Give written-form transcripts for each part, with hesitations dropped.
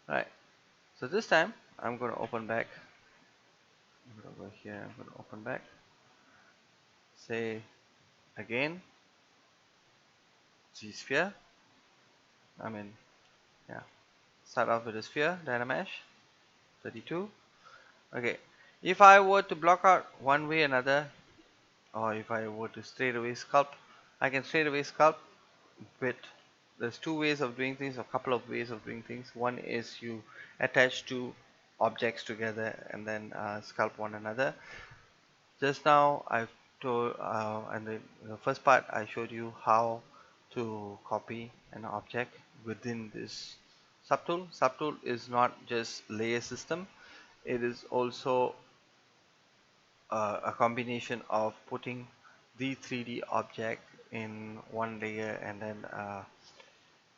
Right, so this time I'm going to open back. I'm going to go here, I'm going to open back, say again G sphere. I mean, yeah, start off with a sphere Dynamesh 32. Okay, if I were to block out one way or another, or if I were to straight away sculpt, I can straight away sculpt with, there's two ways of doing things, a couple of ways of doing things. One is you attach two objects together and then sculpt one another. Just now I've told, and the first part I showed you how to copy an object within this subtool. Subtool is not just layer system, it is also a combination of putting the 3D object in one layer, and then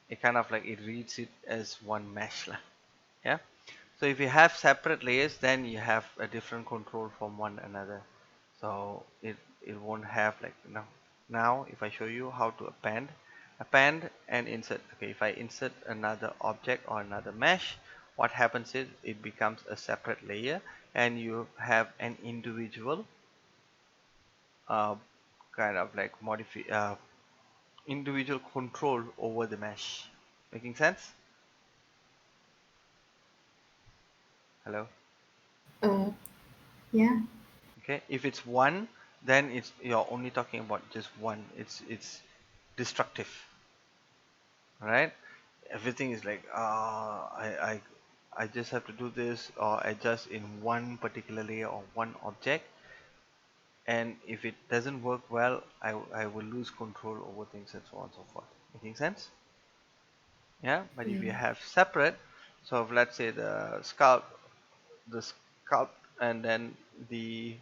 it kind of like it reads it as one mesh lah. Yeah, so if you have separate layers, then you have a different control from one another, so it won't have like, you know. Now if I show you how to append and insert. Okay, if I insert another object or another mesh, what happens is it becomes a separate layer and you have an individual uh, kind of like individual control over the mesh. Making sense? Hello? Uh, yeah. Okay, if it's one, then it's, you're only talking about just one. It's destructive, right? Everything is like, I just have to do this or adjust in one particular layer or one object, and if it doesn't work well, I will lose control over things and so on and so forth. Making sense? Yeah, but if you Yeah. have separate, so if let's say the sculpt and then the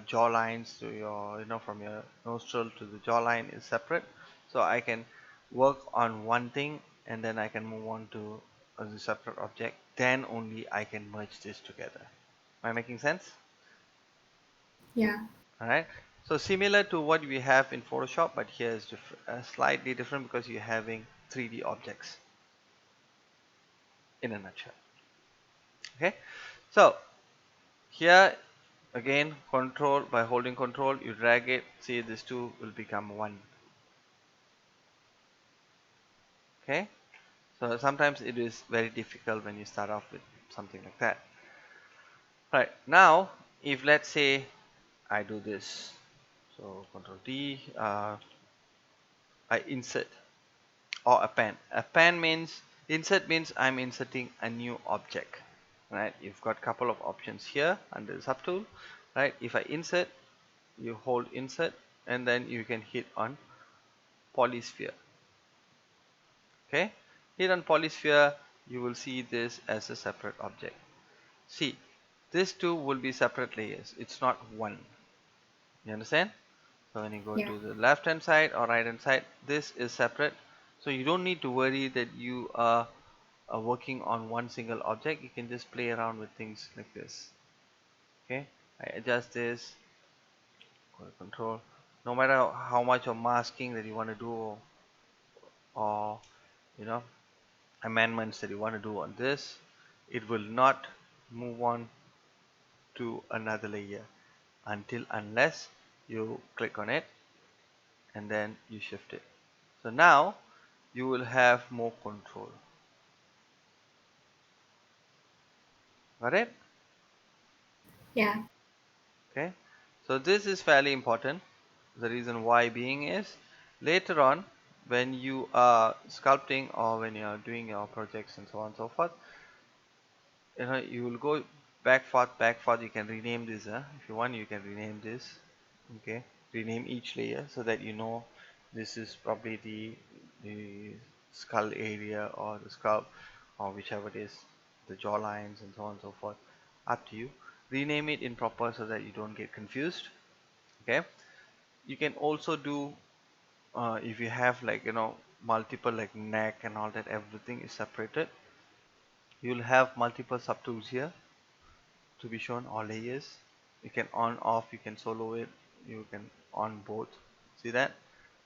jaw lines to your, you know, from your nostril to the jawline is separate, so I can work on one thing and then I can move on to the separate object, then only I can merge this together. Am I making sense? Yeah. All right, so similar to what we have in Photoshop, but here is slightly different because you're having 3D objects in a nutshell. Okay, so here again, control, by holding control you drag it, see these two will become one. Okay, so sometimes it is very difficult when you start off with something like that. Right, now if let's say I do this, so control D, I insert or append. Append means, insert means I'm inserting a new object. Right, you've got a couple of options here under the subtool. Right, if I insert, you hold insert and then you can hit on polysphere. Okay, hit on polysphere, you will see this as a separate object. See, these two will be separate layers, it's not one. You understand? So when you go Yeah. to the left hand side or right hand side, this is separate, so you don't need to worry that you are working on one single object. You can just play around with things like this. Okay, I adjust this, go to control. No matter how much of masking that you want to do, or you know, amendments that you want to do on this, it will not move on to another layer until unless you click on it and then you shift it. So now you will have more control. Got it? Yeah. Okay, so this is fairly important. The reason why being is, later on when you are sculpting or when you are doing your projects and so on and so forth, you know, you will go back forth. You can rename this, if you want you can rename this. Okay, rename each layer so that you know this is probably the skull area or the scalp or whichever it is, the jaw lines and so on and so forth. Up to you. Rename it in proper so that you don't get confused. Okay, you can also do, if you have like, you know, multiple like neck and all that, everything is separated, you'll have multiple subtools here to be shown, all layers. You can on off, you can solo it, you can on both. See that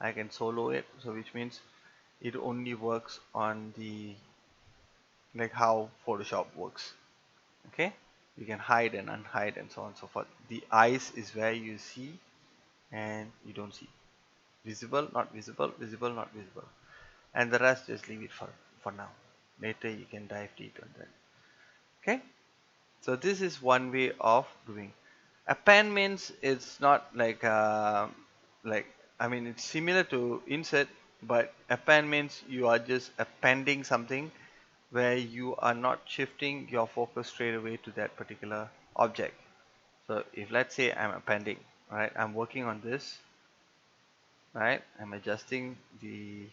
I can solo it, so which means it only works on the like how Photoshop works. Okay, you can hide and unhide and so on and so forth. The eyes is where you see and you don't see. Visible, not visible, visible, not visible. And the rest just leave it for now. Later you can dive deep on that. Okay, so this is one way of doing. Append means it's not like I mean it's similar to insert, but append means you are just appending something where you are not shifting your focus straight away to that particular object. So if let's say I'm appending, right, I'm working on this, right, I'm adjusting the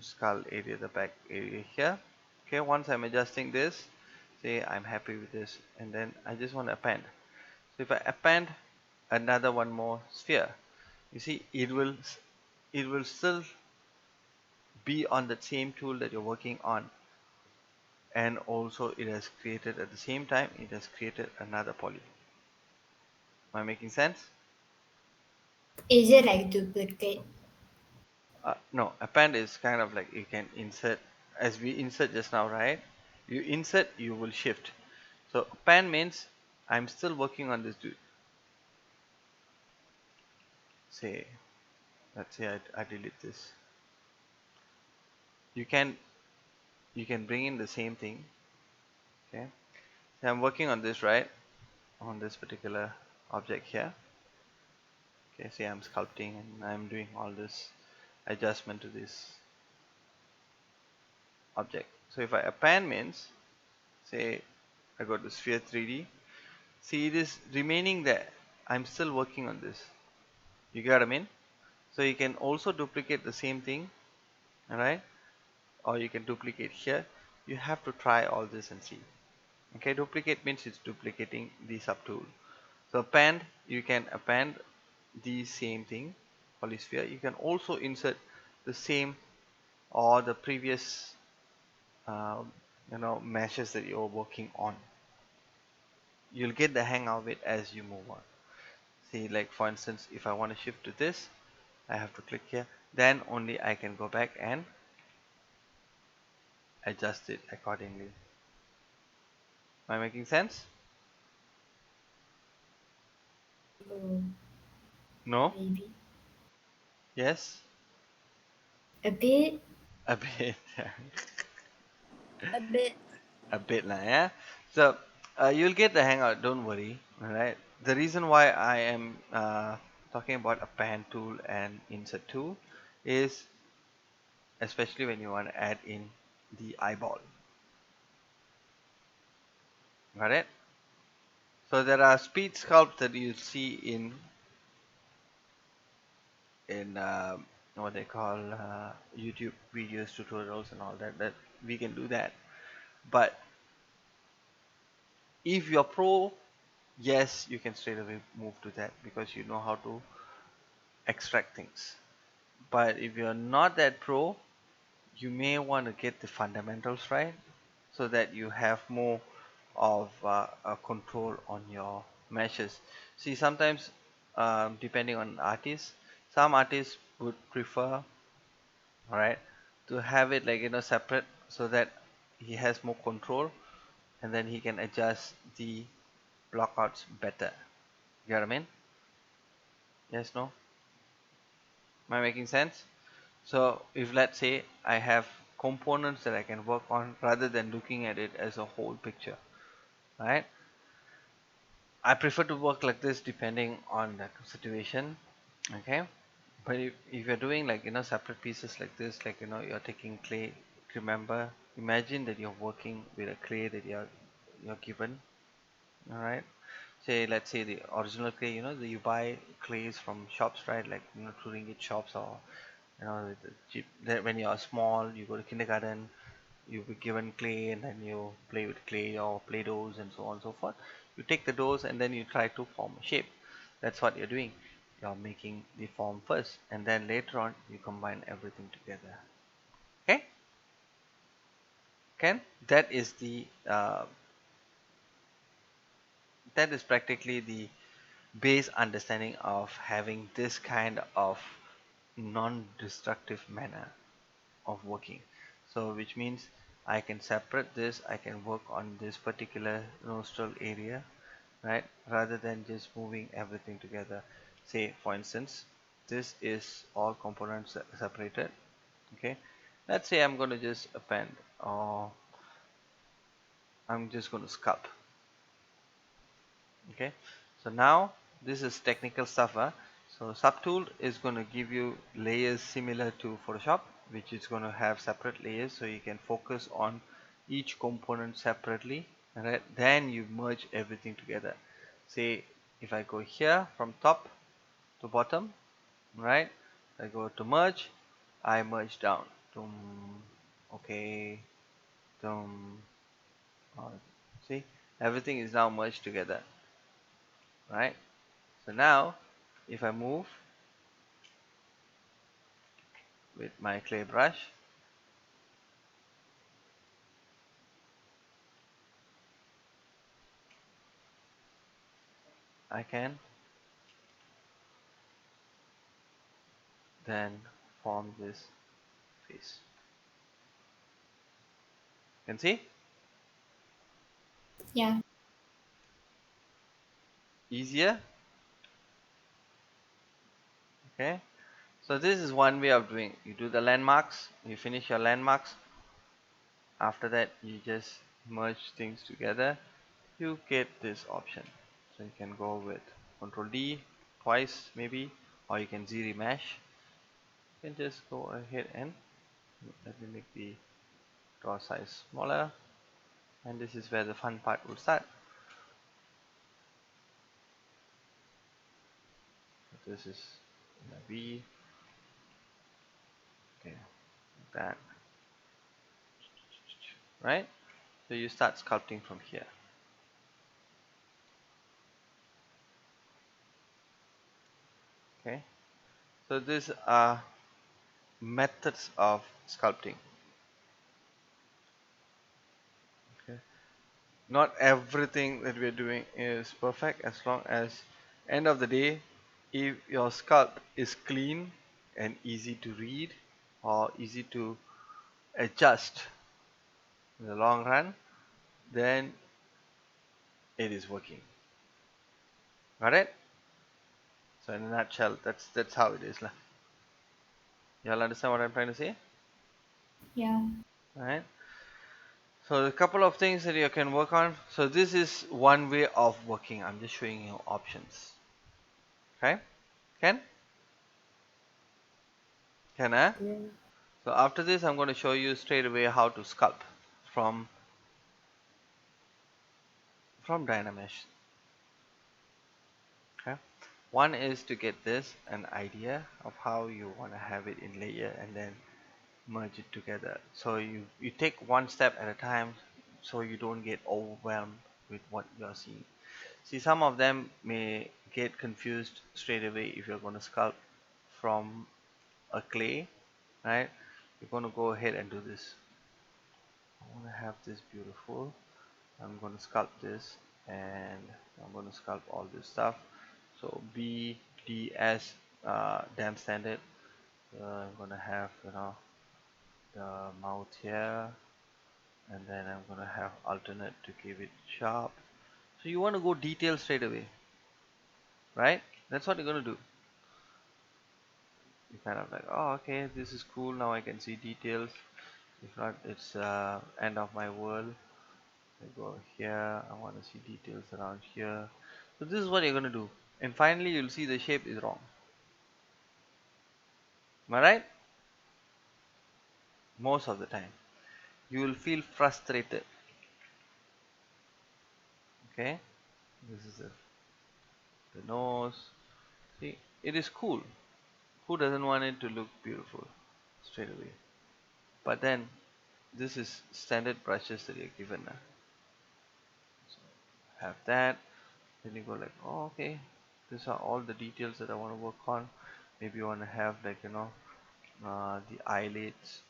skull area, the back area here. Okay, once I'm adjusting this, say I'm happy with this, and then I just want to append. So if I append another one more sphere, you see it will still be on the same tool that you're working on, and also it has created at the same time it has created another poly. Am I making sense? Is it like duplicate? No, append is kind of like you can insert, as we insert just now, right? You insert, you will shift. So append means I'm still working on this dude. Say, let's say I delete this. You can you can bring in the same thing. Okay, so I'm working on this, right, on this particular object here. Okay, say I'm sculpting and I'm doing all this adjustment to this object. So if I append means, say I go to sphere 3D, see it is remaining there. I'm still working on this. You get what I mean? So you can also duplicate the same thing, alright? Or you can duplicate here. You have to try all this and see. Okay, duplicate means it's duplicating the subtool. So append, you can append the same thing, polysphere. You can also insert the same or the previous meshes that you're working on. You'll get the hang of it as you move on. See, like for instance, if I want to shift to this, I have to click here, then only I can go back and adjust it accordingly. Am I making sense? Oh, No? maybe. Yes? A bit. A bit. A bit. A bit lah, yeah? So, you'll get the hang out, don't worry. Alright? The reason why I am talking about a pan tool and insert tool is especially when you want to add in the eyeball. Got it? So there are speed sculpts that you see in what they call YouTube videos, tutorials, and all that. That we can do that. But if you're pro, yes, you can straight away move to that because you know how to extract things. But if you're not that pro, you may want to get the fundamentals right so that you have more of a control on your meshes. See, sometimes depending on artists, some artists would prefer, all right, to have it like separate so that he has more control and then he can adjust the blockouts better. You know what I mean? Yes, no? Am I making sense? So if let's say I have components that I can work on rather than looking at it as a whole picture, right? I prefer to work like this depending on the situation, okay? But if you're doing like separate pieces like this, like you're taking clay, remember, imagine that you're working with a clay that you're given, all right? Say let's say the original clay, that you buy clays from shops, right? Like 2 ringgit shops, or the cheap. When you are small, you go to kindergarten, you'll be given clay and then you play with clay or play doughs and so on and so forth. You take the doughs and then you try to form a shape. That's what you're doing. You're making the form first and then later on you combine everything together. Okay? Ken? That is practically the base understanding of having this kind of non-destructive manner of working. So which means I can separate this, I can work on this particular nostril area, right, rather than just moving everything together. Say for instance, this is all components separated. Okay, let's say I'm going to just append, or I'm just going to sculpt. Okay, so now this is technical stuff. So Subtool is going to give you layers similar to Photoshop, which is going to have separate layers, so you can focus on each component separately, right? Then you merge everything together. Say if I go here from top to bottom, right? I go to merge, I merge down. Dum, okay, dum, uh, see, everything is now merged together, right? So now, if I move with my clay brush, I can then form this face. You can see? Yeah. Easier. Okay. So this is one way of doing. You do the landmarks, you finish your landmarks. After that, you just merge things together. You get this option. So you can go with Control D twice maybe, or you can Z remesh. You can just go ahead and let me make the draw size smaller, and this is where the fun part will start. This is B, okay, like that, right? So you start sculpting from here. Okay, so these are methods of sculpting. Okay, not everything that we're doing is perfect, as long as end of the day, if your sculpt is clean and easy to read or easy to adjust in the long run, then it is working. Got it? So in a nutshell, that's how it is lah. Y'all understand what I'm trying to say? Yeah. Right? So a couple of things that you can work on. So this is one way of working. I'm just showing you options. Okay? Can? Can I? Yeah. So after this, I'm going to show you straight away how to sculpt from Dynamesh. Okay? One is to get this an idea of how you want to have it in layer, and then merge it together. So you take one step at a time, so you don't get overwhelmed with what you're seeing. See, some of them may get confused straight away if you're going to sculpt from a clay, right? You're going to go ahead and do this. I want to have this beautiful. I'm going to sculpt this, and I'm going to sculpt all this stuff. So B, D, S, damn standard. I'm going to have, the mouth here, and then I'm going to have alternate to give it sharp. So you want to go detail straight away, right? That's what you're going to do. You kind of like, oh, okay, this is cool, now I can see details. If not, it's end of my world. I go here, I want to see details around here. So this is what you're going to do, and finally you'll see the shape is wrong. Am I right? Most of the time you will feel frustrated. Okay, this is the nose. See, it is cool. Who doesn't want it to look beautiful straight away? But then this is standard brushes that you're given now. So have that. Then you go like, oh, okay, these are all the details that I want to work on. Maybe you want to have like, the eyelids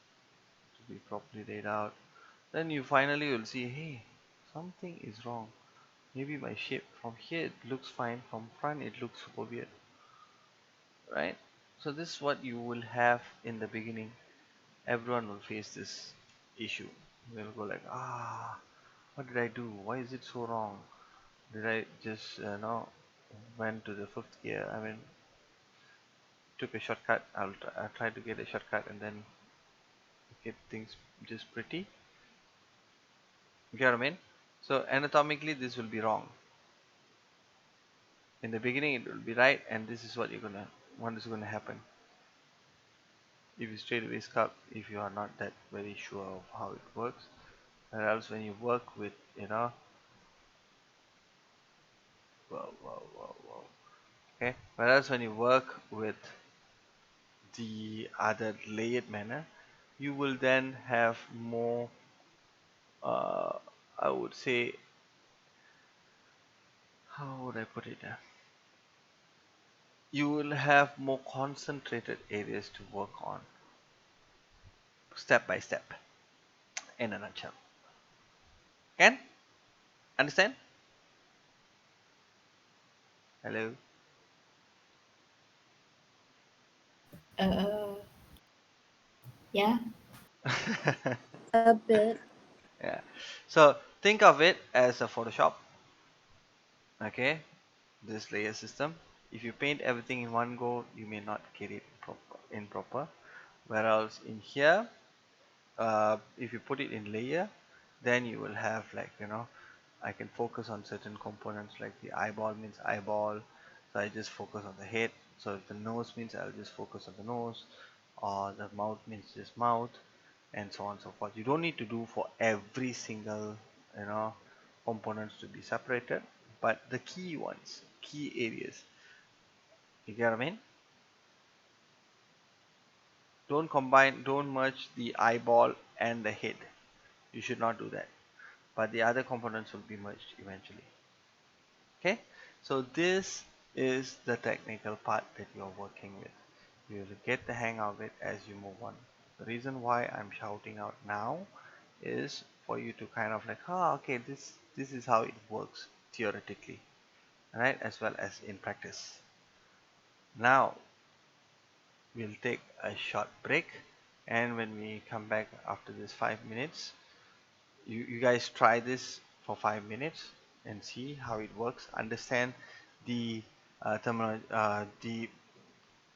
to be properly laid out. Then you finally will see, hey, something is wrong. Maybe my shape from here it looks fine, from front it looks super weird, right? So this is what you will have in the beginning. Everyone will face this. issue. We'll go like, what did I do? Why is it so wrong? Did I just went to the fifth gear? I mean, took a shortcut. I'll try to get a shortcut and then get things just pretty. You get what I mean? So anatomically, this will be wrong. In the beginning, it will be right, and this is what is gonna happen if you straight away sculpt if you are not that very sure of how it works. Or else when you work with whoa. Okay. Whereas when you work with the other layered manner, you will then have more, uh, I would say, how would I put it? You will have more concentrated areas to work on, step by step, in a nutshell. Can understand? Hello. Uh, yeah. A bit. Yeah. So think of it as a Photoshop. Okay, this layer system. If you paint everything in one go, you may not get it proper. Whereas in here, if you put it in layer, then you will have like I can focus on certain components like the eyeball means eyeball, so I just focus on the head. So if the nose means I'll just focus on the nose, or the mouth means just mouth, and so on and so forth. You don't need to do for every single you know components to be separated, but the key ones, key areas, you get what I mean? Don't merge the eyeball and the head. You should not do that, but the other components will be merged eventually. Okay, so this is the technical part that you're working with. You will get the hang of it as you move on. The reason why I'm shouting out now is for you to kind of like, okay, this is how it works theoretically, right, as well as in practice. Now we'll take a short break, and when we come back after this 5 minutes, you guys try this for 5 minutes and see how it works. Understand the the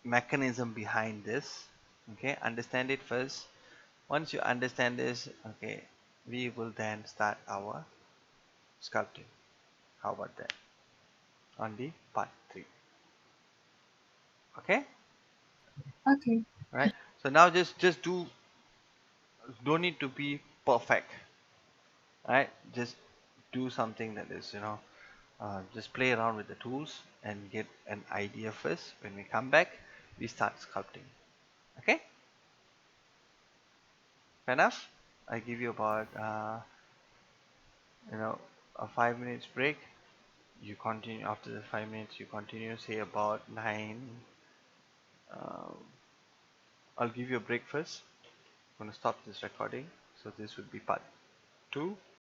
mechanism behind this. Okay, understand it first. Once you understand this, okay, we will then start our sculpting. How about that? On the part 3. Okay, Okay. right. So now just don't need to be perfect, right? Just do something that is just play around with the tools and get an idea first. When we come back, we start sculpting. Okay, fair enough. I give you about a 5 minutes break. You continue after the 5 minutes. You continue, say about 9. Uh, I'll give you a break first. I'm gonna stop this recording. So this would be part 2.